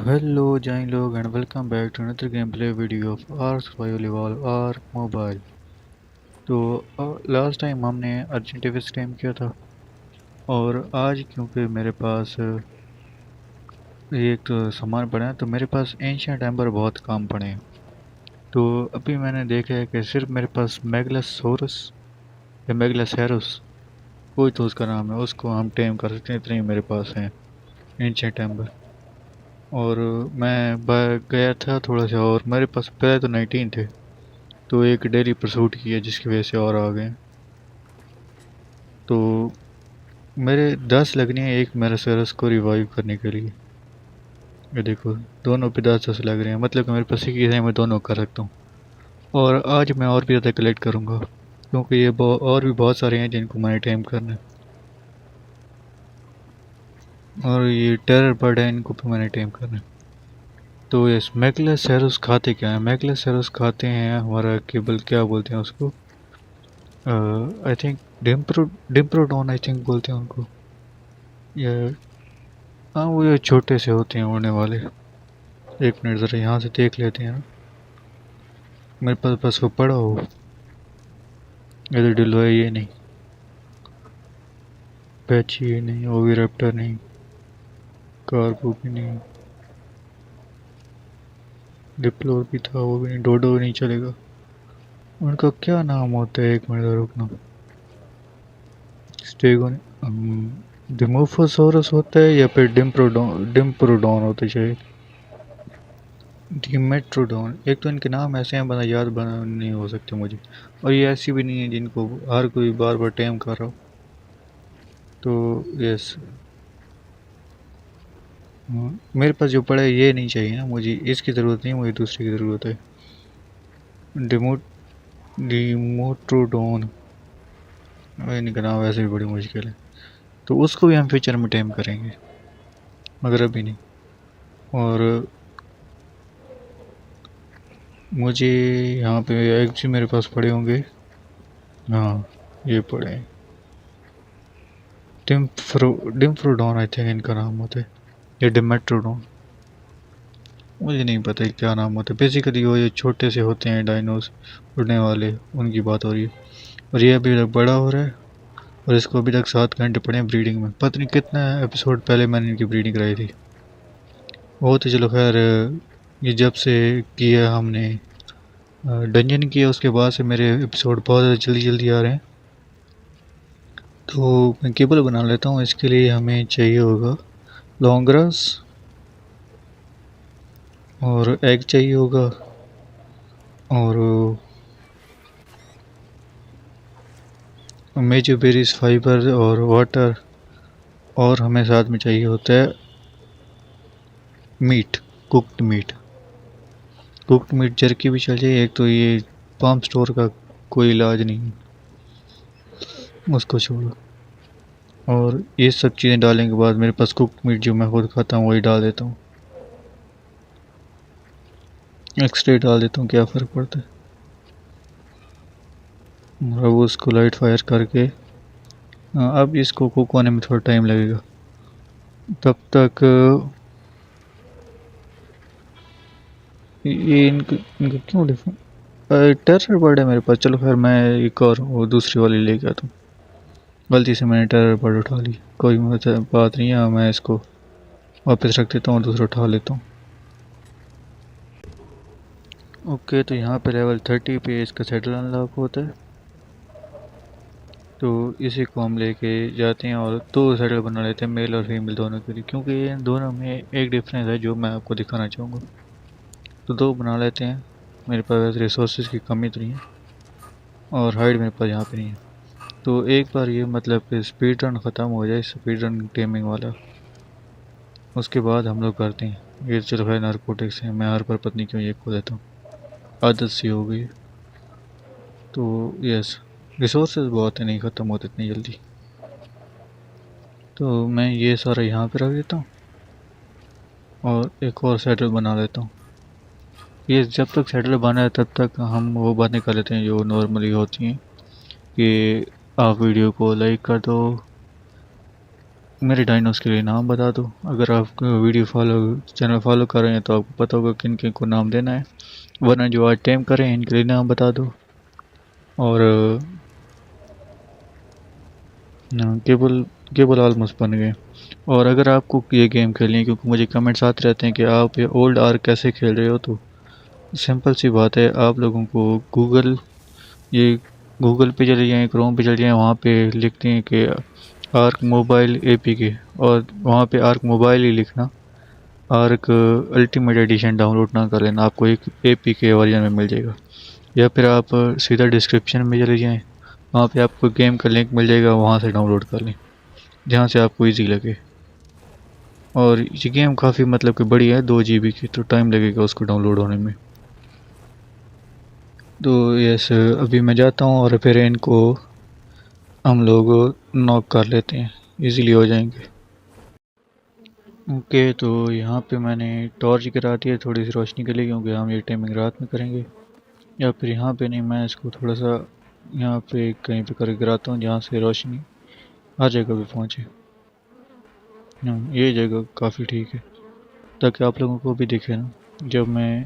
Hello, giant log, and welcome back to another gameplay video of Ark Survival Evolve Ark Mobile। तो last time हमने अर्जेंटिविस claim किया था और आज क्योंकि मेरे पास एक तो सामान पड़ा है तो मेरे पास एंशिएंट एम्बर बहुत काम पड़े हैं। तो अभी मैंने देखा है कि सिर्फ मेरे पास मेगलासोरस या मेगलासेरस कोई तो उसका नाम है, उसको हम टेम कर सकते हैं। इतने ही मेरे पास हैं एंशिएंट एम्बर। और मैं गया था थोड़ा सा और मेरे पास पहले तो 19 थे, तो एक डेली परसूट की है जिसकी वजह से और आ गए। तो मेरे 10 लगने हैं एक मेरा सरस को रिवाइव करने के लिए। ये देखो दोनों पे 10-10 लग रहे हैं, मतलब कि मेरे पास एक ही है, मैं दोनों कर सकता हूँ। और आज मैं और भी ज़्यादा कलेक्ट करूँगा क्योंकि ये और भी बहुत सारे हैं जिनको मैंने टाइम करना है। और ये टेरर बर्ड है, इनको भी मैंने टाइम करना है। तो ये मैगलासेरस खाते क्या है? मैगलासेरस खाते हैं हमारा केबल, क्या बोलते हैं उसको, आई थिंक डिम्प्रोडोन आई थिंक बोलते हैं उनको। या हाँ, वो ये छोटे से होते हैं उड़ने वाले। एक मिनट ज़रा यहाँ से देख लेते हैं। मेरे पास बस वो पड़ा हो, इधर डिलो है, ये नहीं, पैची ये नहीं, ओवीरैप्टर नहीं, कार्गो भी नहीं, डिप्लोर भी था वो भी नहीं, डोडो नहीं चलेगा। उनका क्या नाम होता है, एक मिनट ज़रा रुकना। स्टेगोन, डिमोफोसोरस होता है या फिर डिम्प्रोडोन होता है शायद, डिमेट्रोडोन। एक तो इनके नाम ऐसे हैं, बना याद बना नहीं हो सकते मुझे। और ये ऐसी भी नहीं है जिनको हर कोई बार बार टेम कर रहा हो। तो यस, मेरे पास जो पड़ा है ये नहीं चाहिए ना मुझे, इसकी ज़रूरत नहीं, मुझे दूसरे की ज़रूरत है। डिमो डिमोट्रोडोन, इनका नाम वैसे भी बड़ी मुश्किल है। तो उसको भी हम फ्यूचर में टेम करेंगे मगर अभी नहीं। और मुझे यहाँ पे एग भी मेरे पास पड़े होंगे। हाँ, ये पड़े हैं। डिम्फ्रोडोन आई थिंक इनका नाम होता है, या डिमेट्रोडोन, मुझे नहीं पता क्या नाम होता है। बेसिकली वो ये छोटे से होते हैं डायनोस उड़ने वाले, उनकी बात हो रही है। और ये अभी तक बड़ा हो रहा है और इसको अभी तक 7 घंटे पड़े हैं ब्रीडिंग में। पता नहीं कितना एपिसोड पहले मैंने इनकी ब्रीडिंग कराई थी। वो तो चलो खैर, ये जब से किया हमने डंजन किया उसके बाद से मेरे एपिसोड बहुत ज़्यादा जल्दी जल्दी आ रहे हैं। तो मैं केबल बना लेता हूँ। इसके लिए हमें चाहिए होगा लॉन्ग ग्रास और एग चाहिए होगा और मेजर बेरीज, फाइबर और वाटर। और हमें साथ में चाहिए होता है meat, cooked meat. Cooked meat jerky भी चल जाए। एक तो ये पाम स्टोर का कोई इलाज नहीं, उसको छोड़ो। और ये सब चीज़ें डालने के बाद मेरे पास कुक्ड मीट जो मैं खुद खाता हूँ वही डाल देता हूँ। एक्स्ट्रा डाल देता हूँ, क्या फ़र्क पड़ता है। अब उसको लाइट फायर करके अब इसको कुक होने में थोड़ा टाइम लगेगा। तब तक ये इनका क्यों डिफरेंट टेरर बर्ड है मेरे पास। चलो खैर मैं एक और वो दूसरी वाली लेके आता हूँ। गलती से मैंने टेरर बर्ड उठा ली, कोई बात नहीं है, मैं इसको वापस रख देता हूँ, दूसरा उठा लेता हूँ। ओके, तो यहाँ पे लेवल 30 पे इसका सेटल अनलॉक होता है। तो इसी को हम लेके जाते हैं और 2 सेटल बना लेते हैं, मेल और फीमेल दोनों के लिए, क्योंकि इन दोनों में एक डिफरेंस है जो मैं आपको दिखाना चाहूँगा। तो 2 बना लेते हैं। मेरे पास वैसे रिसोर्सेज की कमी तो नहीं है और हाइट मेरे पास यहाँ पे नहीं है। तो एक बार ये मतलब कि स्पीड रन ख़त्म हो जाए, स्पीड रन टेमिंग वाला, उसके बाद हम लोग करते हैं। ये चलो खैर नारकोटिक्स है, मैं हर पर पत्नी क्यों ये खो देता हूँ, आदत सी हो गई। तो यस, रिसोर्सेज बहुत है, नहीं ख़त्म होते इतनी जल्दी। तो मैं ये सारा यहाँ पे रख देता हूँ और एक और सेटल बना लेता हूँ। ये जब तक सेटल बना है तब तक हम वो बातें कर लेते हैं जो नॉर्मली होती हैं कि आप वीडियो को लाइक कर दो, मेरे डायनोस के लिए नाम बता दो। अगर आप वीडियो चैनल फॉलो कर रहे हैं तो आपको पता होगा किन किन को नाम देना है, वरना जो आज टाइम करें इनके लिए नाम बता दो। और केबल केबल ऑलमोस्ट बन गए। और अगर आपको ये गेम खेलनी है, क्योंकि मुझे कमेंट्स आते रहते हैं कि आप ये ओल्ड आर्क कैसे खेल रहे हो, तो सिंपल सी बात है, आप लोगों को ये गूगल पे चले जाएं, क्रोम पे चले जाएं, वहाँ पे लिखते हैं कि आर्क मोबाइल एपीके, और वहाँ पे आर्क मोबाइल ही लिखना, आर्क अल्टीमेट एडिशन डाउनलोड ना कर लेना, आपको एक एपीके वर्जन में मिल जाएगा। या फिर आप सीधा डिस्क्रिप्शन में चले जाएं, वहाँ पे आपको गेम का लिंक मिल जाएगा, वहाँ से डाउनलोड कर लें जहाँ से आपको ईजी लगे। और ये गेम काफ़ी मतलब कि बड़ी है, 2 GB की, तो टाइम लगेगा उसको डाउनलोड होने में। तो यस, अभी मैं जाता हूँ और फिर इनको हम लोग नॉक कर लेते हैं, इजीली हो जाएंगे। ओके, तो यहाँ पे मैंने टॉर्च गिरा दी है थोड़ी सी रोशनी के लिए, क्योंकि हम ये टाइमिंग रात में करेंगे। या फिर यहाँ पे नहीं, मैं इसको थोड़ा सा यहाँ पे कहीं पे कर गिराता हूँ जहाँ से रोशनी हर जगह पे पहुँचे। ये जगह काफ़ी ठीक है, ताकि आप लोगों को भी दिखे ना जब मैं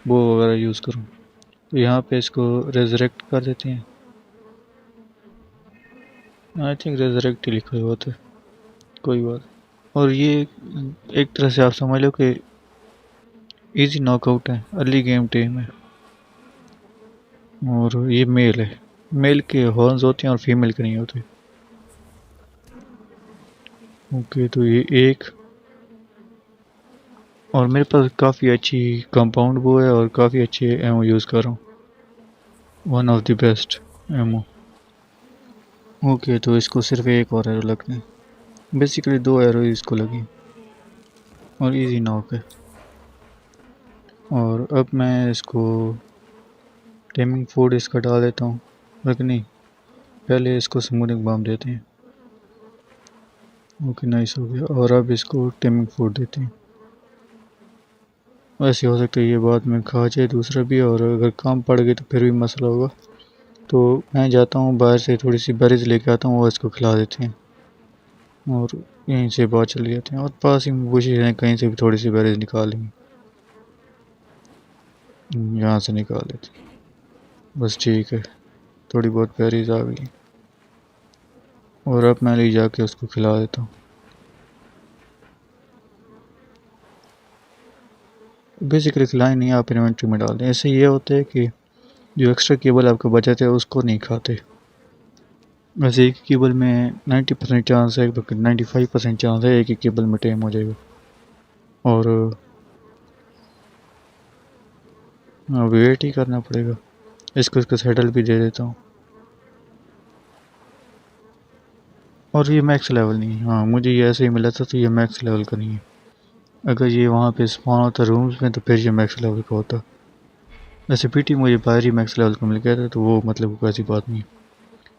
वो वगैरह यूज़ करूँ। तो यहाँ पे इसको रेजरेक्ट कर देते हैं। आई थिंक रेजरेक्ट ही लिखा हुआ था, कोई बात। और ये एक तरह से आप समझ लो कि इजी नॉकआउट है, अर्ली गेम टाइम है। और ये मेल है, मेल के हॉर्न्स होते हैं और फीमेल के नहीं होते। ओके, तो ये एक, और मेरे पास काफ़ी अच्छी कंपाउंड वो है और काफ़ी अच्छे एमओ यूज़ कर रहा हूँ, one of the best MO. Okay, तो इसको सिर्फ एक और एरो लगना है, बेसिकली 2 एरो इसको लगी और इजी नॉक है। और अब मैं इसको टेमिंग फूड इसका डाल देता हूँ, लेकिन नहीं, पहले इसको स्मूथिंग बम देते हैं। ओके, नाइस हो गया। और अब इसको टेमिंग फूड देते हैं। वैसे हो सकता है ये बाद में खा जाए दूसरा भी, और अगर काम पड़ गई तो फिर भी मसला होगा। तो मैं जाता हूँ बाहर से थोड़ी सी बेरीज लेके आता हूँ, वो इसको खिला देते हैं और यहीं से बाहर चले जाते हैं। और पास ही में कोशिश है कहीं से भी थोड़ी सी बेरीज निकाल लेंगे, यहाँ से निकाल लेते हैं, बस ठीक है। थोड़ी बहुत बेरीज आ गई, और अब मैं ले जाके उसको खिला देता हूँ। बेसिकली खिलाएं नहीं, आप इन्वेंट्री में डाल दें। इससे ये होता है कि जो एक्स्ट्रा केबल आपके बचत है उसको नहीं खाते। वैसे एक केबल में 90% चांस है, 95% चांस है एक ही केबल में टेम हो जाएगा। और वेट ही करना पड़ेगा। इसको इसका सेटल भी दे देता हूँ। और ये मैक्स लेवल नहीं है, हाँ मुझे ये ऐसे ही मिला था, तो ये मैक्स लेवल का नहीं है। अगर ये वहाँ पे स्पॉन होता रूम्स में तो फिर ये मैक्स लेवल का होता। वैसे पीटी मुझे बाहर ही मैक्स लेवल का मिल गया था, तो वो मतलब कोई ऐसी बात नहीं है,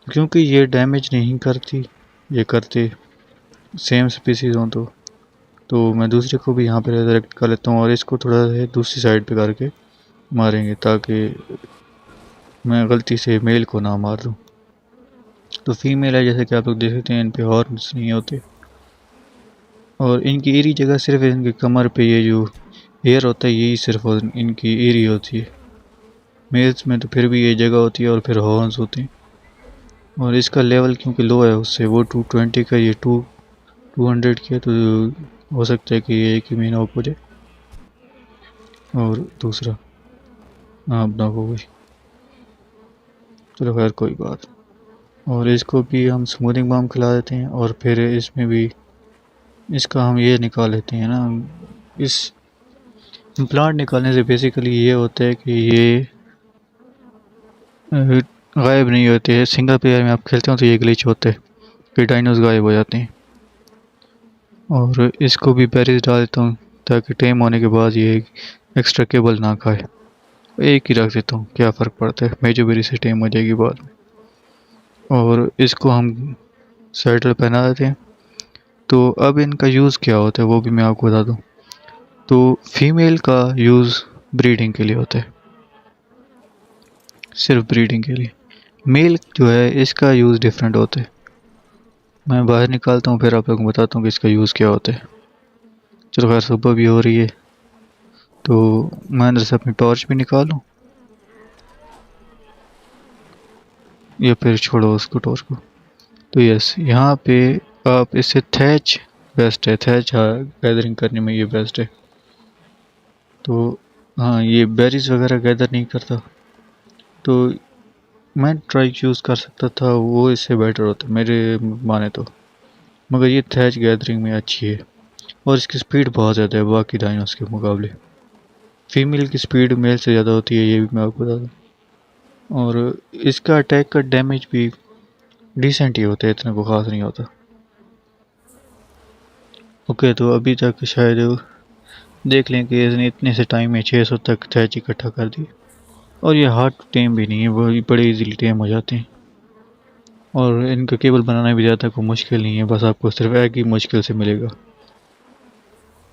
क्योंकि ये डैमेज नहीं करती, ये करते सेम स्पीसीज हों तो मैं दूसरे को भी यहाँ पे रेजरेक्ट कर लेता हूँ, और इसको थोड़ा सा दूसरी साइड पे करके मारेंगे, ताकि मैं गलती से मेल को ना मार दूँ। तो फीमेल है, जैसे कि आप लोग देख सकते हैं, इन पे हॉर्न्स नहीं होते, और इनकी एरी जगह सिर्फ इनके कमर पे ये जो हेयर होता है यही सिर्फ इनकी एरी होती है। मेल्स में तो फिर भी ये जगह होती है और फिर हॉर्न्स होते हैं। और इसका लेवल क्योंकि लो है उससे, वो 220 का, ये 200 की है, तो हो सकता है कि ये एक ही महीना ऑफ हो जाए। और दूसरा हाँ अपना हो गई, चलो खैर कोई बात। और इसको भी हम स्मूथिंग बाम खिला देते हैं, और फिर इसमें भी इसका हम ये निकाल लेते हैं ना। इस इम्प्लांट निकालने से बेसिकली ये होता है कि ये गायब नहीं होते हैं। सिंगल प्लेयर में आप खेलते हो तो ये ग्लिच होते हैं कि डायनोस गायब हो जाते हैं। और इसको भी बैरिज डाल देता हूँ, ताकि टाइम होने के बाद ये एक्स्ट्रा केबल ना खाए। एक ही रख देता हूँ, क्या फ़र्क पड़ता है, मेजोबेरी से टाइम हो जाएगी बाद में। और इसको हम स्वेटर पहना देते हैं। तो अब इनका यूज़ क्या होता है वो भी मैं आपको बता दूँ। तो फीमेल का यूज़ ब्रीडिंग के लिए होता है, सिर्फ ब्रीडिंग के लिए। मेल जो है इसका यूज़ डिफरेंट होता है। मैं बाहर निकालता हूँ, फिर आप लोगों को बताता हूँ कि इसका यूज़ क्या होता है। चलो खैर, सुबह भी हो रही है, तो मैं अंदर से अपनी टॉर्च भी निकालूँ या फिर छोड़ो उसको, टॉर्च को। तो यस, यहाँ पे आप इससे थैच बेस्ट है, थैच गैदरिंग करने में ये बेस्ट है। तो हाँ, ये बेरीज वगैरह गैदर नहीं करता, तो मैं ट्राई यूज़ कर सकता था, वो इससे बेटर होता मेरे माने तो। मगर ये थैच गैदरिंग में अच्छी है, और इसकी स्पीड बहुत ज़्यादा है बाकी डायनोस के मुकाबले। फीमेल की स्पीड मेल से ज़्यादा होती है, ये भी मैं आपको बता दूँ। और इसका अटैक का डैमेज भी डिसेंट ही होता है, इतना को खास नहीं होता। ओके, तो अभी तक शायद देख लें कि इसने इतने से टाइम में 600 तक थैच इकट्ठा कर दी। और ये हार्ड टू टेम भी नहीं है, वो बड़े इजीली टेम हो जाते हैं। और इनका केबल बनाना भी ज़्यादा कोई मुश्किल नहीं है, बस आपको सिर्फ एक ही मुश्किल से मिलेगा।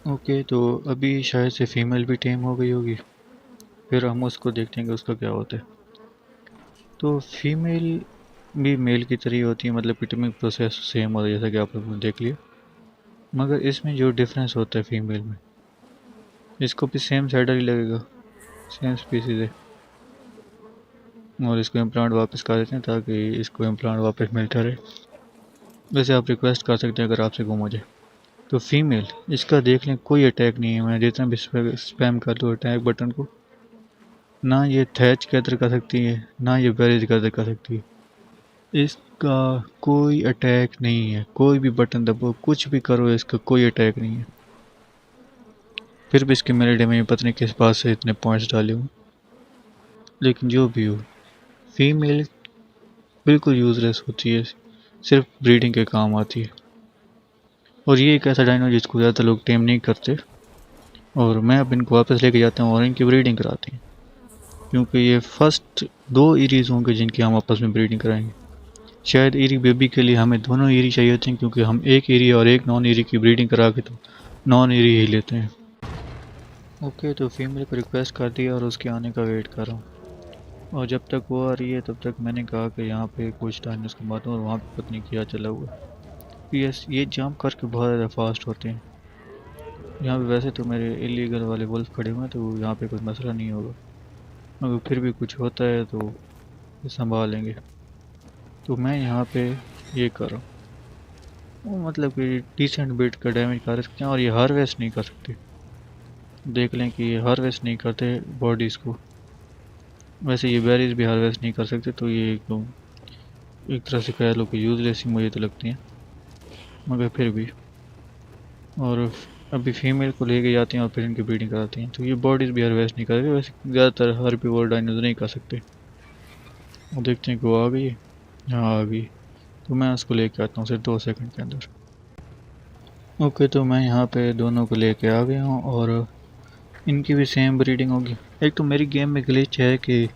ओके, तो अभी शायद से फीमेल भी टेम हो गई होगी, फिर हम उसको देखते हैं कि उसका क्या होता है। तो फीमेल भी मेल की तरह ही होती है, मतलब टिमिंग प्रोसेस सेम होता है जैसा कि आप लोगों ने देख लिया। मगर इसमें जो डिफरेंस होता है फीमेल में, इसको भी सेम साइडर ही लगेगा, सेम स्पीसीज है। और इसको इम्प्लांट वापस कर देते हैं ताकि इसको इम्प्लांट वापस मिलता रहे। वैसे आप रिक्वेस्ट कर सकते हैं अगर आपसे गुम हो जाए। तो फीमेल, इसका देख लें कोई अटैक नहीं है, मैं जितना भी स्पैम कर लूँ अटैक बटन को, ना ये थैच गैदर कर सकती है, ना ये बेरीज गैदर कर सकती है। इसका कोई अटैक नहीं है, कोई भी बटन दबो, कुछ भी करो, इसका कोई अटैक नहीं है। फिर भी इसके मेलेडे में पता नहीं किस बात से इतने पॉइंट्स डाले हूँ। लेकिन जो भी हो, फीमेल बिल्कुल यूजलेस होती है, सिर्फ ब्रीडिंग के काम आती है। और ये एक ऐसा डायनो जिसको ज़्यादा लोग टेम नहीं करते, और मैं अब इनको वापस लेके जाता हूँ और इनकी ब्रीडिंग कराते हैं, क्योंकि ये फर्स्ट 2 ईरीज होंगे जिनकी हम आपस में ब्रीडिंग कराएंगे। शायद ईरी बेबी के लिए हमें दोनों ईरी चाहिए होते हैं, क्योंकि हम एक ईरी और एक नॉन ईरी की ब्रीडिंग करा के तो नॉन ईरी ही लेते हैं। ओके, तो फीमेल को रिक्वेस्ट कर दिया और उसके आने का वेट कर रहा हूँ। और जब तक वो आ रही है तब तक मैंने कहा कि यहाँ पे कुछ टाइम उसको मारूँ, और वहाँ पे पता नहीं क्या चला हुआ। यस, ये जंप करके बहुत ज़्यादा फास्ट होते हैं। यहाँ पे वैसे तो मेरे इलीगल वाले वुल्फ खड़े हुए हैं, तो यहाँ पे कोई मसला नहीं होगा, मगर फिर भी कुछ होता है तो ये संभाल लेंगे। तो मैं यहाँ पे ये कर रहा हूँ, वो मतलब कि डिसेंट बिट का डैमेज कर सकते हैं, और ये हार्वेस्ट नहीं कर सकते। देख लें कि ये हार्वेस्ट नहीं करते बॉडीज़ को। वैसे ये बेरीज भी हार्वेस्ट नहीं कर सकते, तो ये एक तरह से कह लो कि यूजलेस ही मुझे तो लगती हैं, मगर फिर भी। और अभी फीमेल को लेके जाते हैं और फिर इनकी ब्रीडिंग कराते हैं, तो ये बॉडीज़ भी हार्वेस्ट नहीं करते। वैसे ज़्यादातर हर भी वर्ल्ड डायनोज नहीं कर सकते। और देखते हैं कि वो आ गई है। हाँ, आ गई। तो मैं उसको लेके आता हूँ सिर्फ 2 सेकंड के अंदर। ओके, तो मैं यहाँ पे दोनों को लेके आ गया हूँ, और इनकी भी सेम ब्रीडिंग होगी। एक तो मेरी गेम में ग्लिच है कि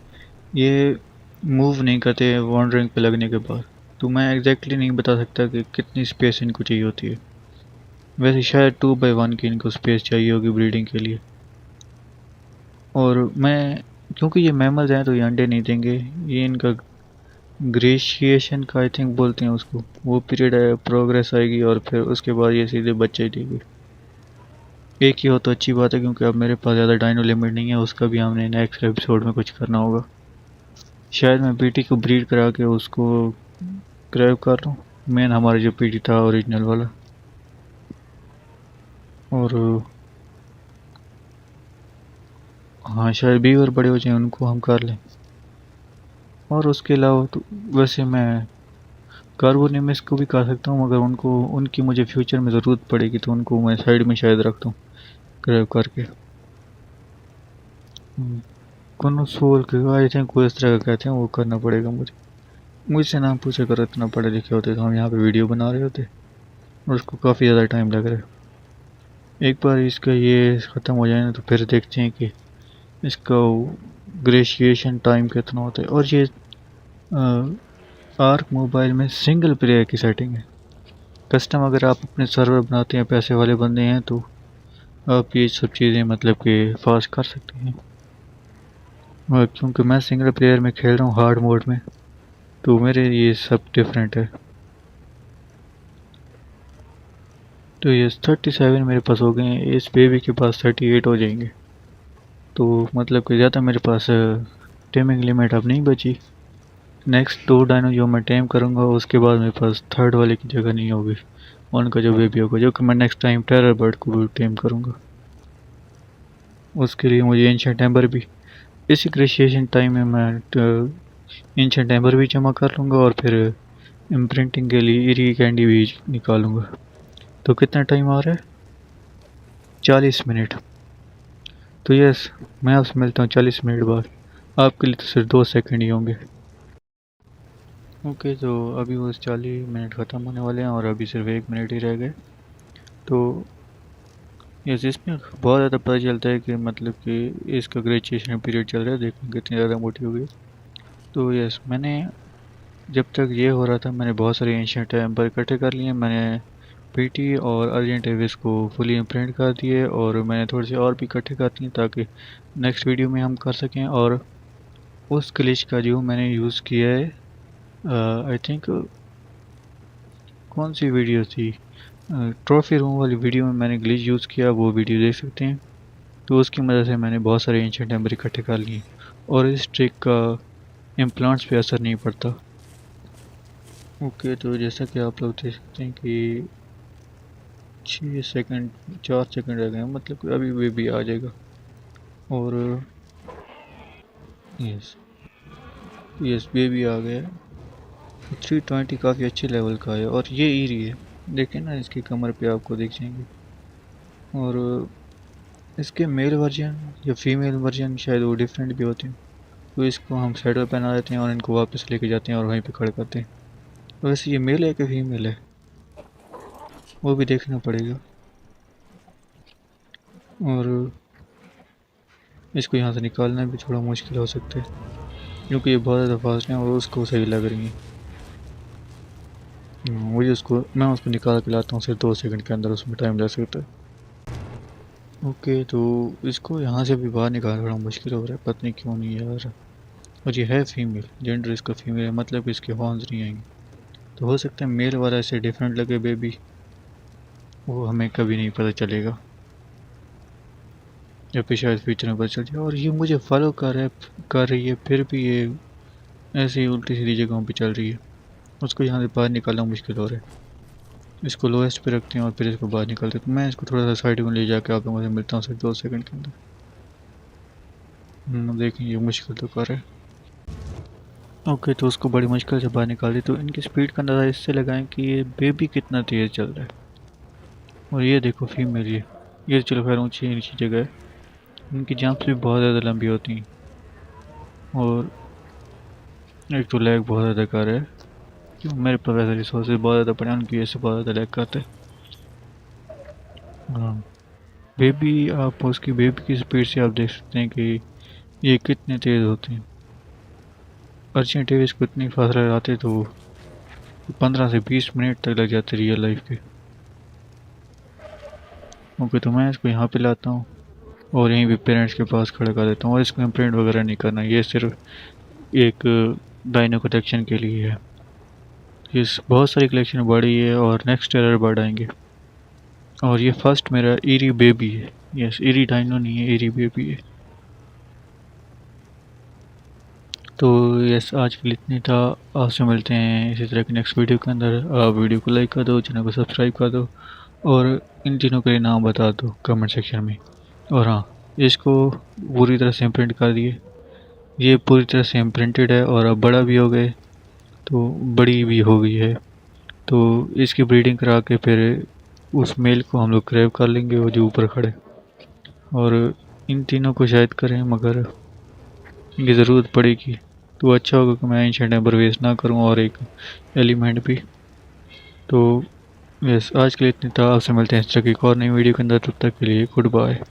ये मूव नहीं करते वॉन्डरिंग पे लगने के बाद, तो मैं एग्जैक्टली नहीं बता सकता कि कितनी स्पेस इनको चाहिए होती है। वैसे शायद 2/1 की इनको स्पेस चाहिए होगी ब्रीडिंग के लिए। और मैं, क्योंकि ये मैमल्स हैं तो ये अंडे नहीं देंगे, ये इनका ग्रेशिएशन का आई थिंक बोलते हैं उसको, वो पीरियड है, प्रोग्रेस आएगी और फिर उसके बाद ये सीधे बच्चे ही देगी। एक ही हो तो अच्छी बात है, क्योंकि अब मेरे पास ज़्यादा डायनो लिमिट नहीं है, उसका भी हमने नेक्स्ट एपिसोड में कुछ करना होगा। शायद मैं पीटी को ब्रीड करा के उसको ग्रैब कर लूँ, मेन हमारा जो पीटी था ओरिजिनल वाला। और हाँ, शायद बीवर बड़े हो जाए उनको हम कर लें। और उसके अलावा तो वैसे मैं कार्बोनेमिस को भी कर सकता हूँ, मगर उनको, उनकी मुझे फ्यूचर में ज़रूरत पड़ेगी, तो उनको मैं साइड में शायद रख दूँ ग्रैब करके। कॉन्सोल के आई थिंक कोई इस तरह का कहते हैं, वो करना पड़ेगा मुझे। मुझसे नाम पूछे कर, इतना पढ़े लिखे होते तो हम यहाँ पे वीडियो बना रहे होते, और उसको काफ़ी ज़्यादा टाइम लग रहा है। एक बार इसका ये ख़त्म हो जाए ना, तो फिर देखते हैं कि इसका ग्रेशिएशन टाइम कितना होता है। और ये आर्क मोबाइल में सिंगल प्लेयर की सेटिंग है। कस्टम अगर आप अपने सर्वर बनाते हैं, पैसे वाले बंदे हैं, तो आप ये सब चीज़ें मतलब कि फास्ट कर सकते हैं। क्योंकि मैं सिंगल प्लेयर में खेल रहा हूँ हार्ड मोड में, तो मेरे ये सब डिफरेंट है। तो ये 37 मेरे पास हो गए हैं, इस बेबी के पास 38 हो जाएंगे। तो मतलब कि ज़्यादा मेरे पास टेमिंग लिमिट अब नहीं बची। नेक्स्ट 2 डायनो जो मैं टेम करूँगा उसके बाद मेरे पास थर्ड वाले की जगह नहीं होगी, उनका जो बेबी होगा, जो कि मैं नेक्स्ट टाइम टेरर बर्ड को भी टेम करूँगा। उसके लिए मुझे एंशिएंट एम्बर भी इसी क्रिशिएशन टाइम में मैं एंशिएंट एम्बर भी जमा कर लूँगा और फिर इम्प्रिंटिंग के लिए इरी कैंडी भी निकालूंगा। तो कितना टाइम आ रहा है? 40 मिनट। तो यस, मैं आपसे मिलता हूँ 40 मिनट बाद। आपके लिए तो सिर्फ 2 सेकंड ही होंगे। ओके, तो अभी वो 40 मिनट ख़त्म होने वाले हैं और अभी सिर्फ 1 मिनट ही रह गए। तो यस, इसमें बहुत ज़्यादा पता चलता है कि मतलब कि इसका ग्रेजुएशन पीरियड चल रहा है, देखो कितनी ज़्यादा मोटी हो गई। तो यस, मैंने जब तक ये हो रहा था मैंने बहुत सारे एंशिएंट एम्पर इकट्ठे कर लिए। मैंने पीटी और अर्जेंट एविस को फुली इम्प्रिंट कर दिए और मैंने थोड़े से और भी इकट्ठे कर दिए ताकि नेक्स्ट वीडियो में हम कर सकें। और उस ग्लिच का जो मैंने यूज़ किया है, आई थिंक कौन सी वीडियो थी, ट्रॉफी रूम वाली वीडियो में मैंने ग्लिच यूज़ किया, वो वीडियो देख सकते हैं। तो उसकी मदद से मैंने बहुत सारे एंशिएंट एम्पर इकट्ठे कर लिए और इस ट्रिक का इम्प्लांट्स पे असर नहीं पड़ता। ओके, तो जैसा कि आप लोग देख सकते हैं कि 6 सेकंड 4 सेकंड रह गए, मतलब कि अभी बेबी आ जाएगा। और यस यस, बेबी आ गया। 320 काफ़ी अच्छे लेवल का है और ये ईरी है, देखें ना इसकी कमर पे आपको दिख जाएंगे। और इसके मेल वर्जन या फीमेल वर्जन शायद वो डिफरेंट भी होते हैं। तो इसको हम सैडल पहना देते हैं और इनको वापस लेके जाते हैं और वहीं पे खड़े करते हैं। तो वैसे ये मेल है कि फीमेल है वो भी देखना पड़ेगा। और इसको यहाँ से निकालना भी थोड़ा मुश्किल हो सकता है क्योंकि ये बहुत ज़्यादा फास्ट है और उसको सही लग रही है। मुझे मैं उसको निकाल के लाता हूँ, सिर्फ 2 सेकंड के अंदर उसमें टाइम लग सकता है। ओके, तो इसको यहाँ से भी बाहर निकालना थोड़ा मुश्किल हो रहा है, पता नहीं क्यों नहीं आ रहा। और ये है फीमेल, जेंडर इसका फीमेल है, मतलब इसके हॉर्न्स नहीं आएंगे। तो हो सकता है मेल वाला ऐसे डिफरेंट लगे बेबी, वो हमें कभी नहीं पता चलेगा या फिर शायद फ्यूचर में पता चल जाए। और ये मुझे फॉलो कर रही है फिर भी ये ऐसे ही उल्टी सीधी जगहों पे चल रही है। उसको यहाँ से बाहर निकालना मुश्किल हो रहा है। इसको लोएस्ट पे रखते हैं और फिर इसको बाहर निकालते हैं। तो मैं इसको थोड़ा सा साइड में ले जाके आप लोगों से मिलता हूँ सिर्फ 2 सेकंड के अंदर। देखें ये मुश्किल तो कर रहा है। ओके, तो उसको बड़ी मुश्किल से बाहर निकाल दी। तो इनकी स्पीड का अंदाज़ा इससे लगाएं कि ये बेबी कितना तेज़ चल रहा है। और ये देखो फीमेल, ये चलो खैर ऊँची नीची जगह है। इनकी जंप्स भी बहुत ज़्यादा लंबी होती हैं और एक तो लैग बहुत ज़्यादा कर रहा है क्यों मेरे पास वैसे रिसोर्सेज बहुत ज़्यादा पड़े हैं, उनकी वजह से बहुत ज़्यादा लैग करते हैं। हाँ, बेबी आप उसकी बेबी की स्पीड से आप देख सकते हैं कि ये कितने तेज़ होते हैं। अर्जेंट डेविस को इतनी फासला लगाते तो 15 से 20 मिनट तक लग जाते रियल लाइफ के। ओके, तो मैं इसको यहाँ पे लाता हूँ और यहीं पे पेरेंट्स के पास खड़ा कर देता हूँ और इसको इम्प्रिंट वगैरह नहीं करना, ये सिर्फ एक डायनो कलेक्शन के लिए है। इस बहुत सारी कलेक्शन बढ़ी है और नेक्स्ट टेरर बढ़ आएंगे। और ये फर्स्ट मेरा ईरी बेबी है। यस, ईरी डायनो नहीं है, ईरी बेबी है। तो यस, आज के लिए इतनी था। आपसे मिलते हैं इसी तरह की नेक्स्ट वीडियो के अंदर। आप वीडियो को लाइक कर दो, चैनल को सब्सक्राइब कर दो और इन तीनों के नाम बता दो कमेंट सेक्शन में। और हाँ, इसको पूरी तरह से इम्प्रिंट कर दिए, ये पूरी तरह से इम्प्रिंटेड है और अब बड़ा भी हो गए, तो बड़ी भी हो गई है। तो इसकी ब्रीडिंग करा के फिर उस मेल को हम लोग ग्रैब कर लेंगे वो जो ऊपर खड़े। और इन तीनों को शायद करें मगर इनकी ज़रूरत पड़ेगी तो अच्छा होगा कि मैं एंशिएंट एम्बर वेस्ट ना करूं और एक एलिमेंट भी। तो यस, आज के लिए इतनी था। आपसे मिलते हैं इस तरह की एक और नई वीडियो के अंदर, तब तक के लिए गुड बाय।